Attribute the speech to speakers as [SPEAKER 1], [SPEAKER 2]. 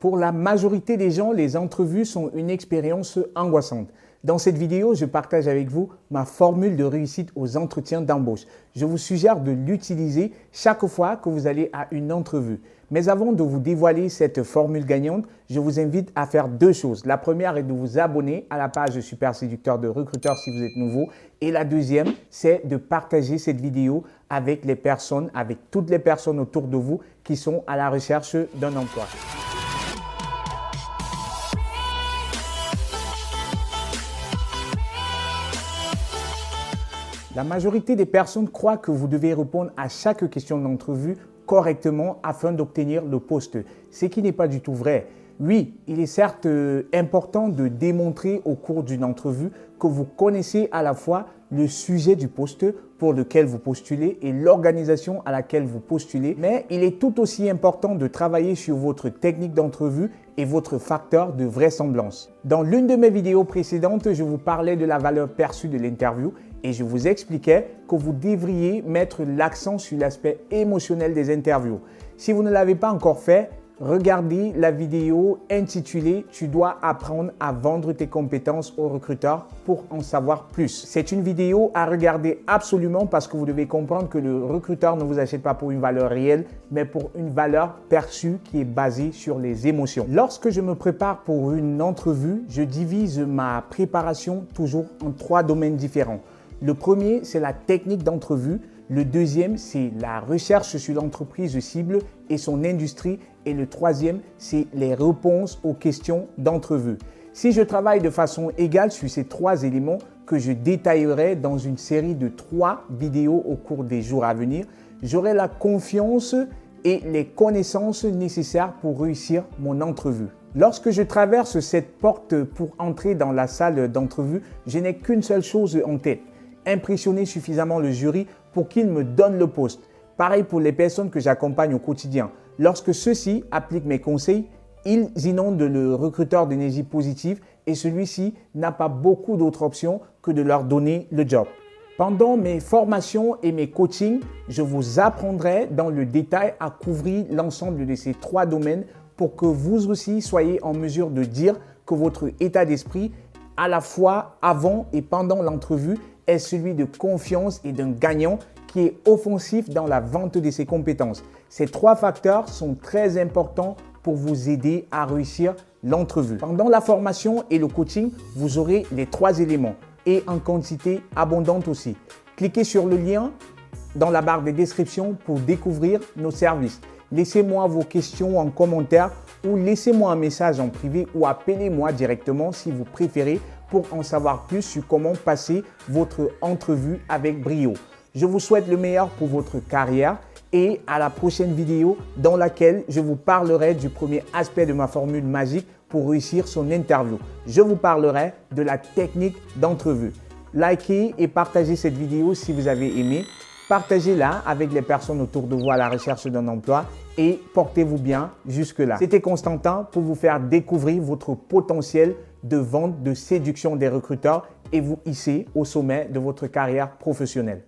[SPEAKER 1] Pour la majorité des gens, les entrevues sont une expérience angoissante. Dans cette vidéo, je partage avec vous ma formule de réussite aux entretiens d'embauche. Je vous suggère de l'utiliser chaque fois que vous allez à une entrevue. Mais avant de vous dévoiler cette formule gagnante, je vous invite à faire deux choses. La première est de vous abonner à la page Super Séducteur de Recruteur si vous êtes nouveau. Et la deuxième, c'est de partager cette vidéo avec toutes les personnes autour de vous qui sont à la recherche d'un emploi. La majorité des personnes croient que vous devez répondre à chaque question d'entrevue correctement afin d'obtenir le poste, ce qui n'est pas du tout vrai. Oui, il est certes important de démontrer au cours d'une entrevue que vous connaissez à la fois le sujet du poste pour lequel vous postulez et l'organisation à laquelle vous postulez, mais il est tout aussi important de travailler sur votre technique d'entrevue et votre facteur de vraisemblance. Dans l'une de mes vidéos précédentes, je vous parlais de la valeur perçue de l'interview et je vous expliquais que vous devriez mettre l'accent sur l'aspect émotionnel des interviews. Si vous ne l'avez pas encore fait, regardez la vidéo intitulée « Tu dois apprendre à vendre tes compétences aux recruteurs pour en savoir plus ». C'est une vidéo à regarder absolument parce que vous devez comprendre que le recruteur ne vous achète pas pour une valeur réelle, mais pour une valeur perçue qui est basée sur les émotions. Lorsque je me prépare pour une entrevue, je divise ma préparation toujours en 3 domaines différents. Le premier, c'est la technique d'entrevue. Le deuxième, c'est la recherche sur l'entreprise cible et son industrie. Et le troisième, c'est les réponses aux questions d'entrevue. Si je travaille de façon égale sur ces 3 éléments que je détaillerai dans une série de 3 vidéos au cours des jours à venir, j'aurai la confiance et les connaissances nécessaires pour réussir mon entrevue. Lorsque je traverse cette porte pour entrer dans la salle d'entrevue, je n'ai qu'une seule chose en tête: impressionner suffisamment le jury pour qu'il me donne le poste. Pareil pour les personnes que j'accompagne au quotidien. Lorsque ceux-ci appliquent mes conseils, ils inondent le recruteur d'énergie positive et celui-ci n'a pas beaucoup d'autres options que de leur donner le job. Pendant mes formations et mes coachings, je vous apprendrai dans le détail à couvrir l'ensemble de ces 3 domaines pour que vous aussi soyez en mesure de dire que votre état d'esprit à la fois avant et pendant l'entrevue est celui de confiance et d'un gagnant qui est offensif dans la vente de ses compétences. Ces 3 facteurs sont très importants pour vous aider à réussir l'entrevue. Pendant la formation et le coaching, vous aurez les 3 éléments et en quantité abondante aussi. Cliquez sur le lien dans la barre de description pour découvrir nos services. Laissez-moi vos questions en commentaire ou laissez-moi un message en privé ou appelez-moi directement si vous préférez pour en savoir plus sur comment passer votre entrevue avec brio. Je vous souhaite le meilleur pour votre carrière et à la prochaine vidéo dans laquelle je vous parlerai du premier aspect de ma formule magique pour réussir son interview. Je vous parlerai de la technique d'entrevue. Likez et partagez cette vidéo si vous avez aimé. Partagez-la avec les personnes autour de vous à la recherche d'un emploi et portez-vous bien jusque-là. C'était Constantin pour vous faire découvrir votre potentiel de vente, de séduction des recruteurs et vous hisser au sommet de votre carrière professionnelle.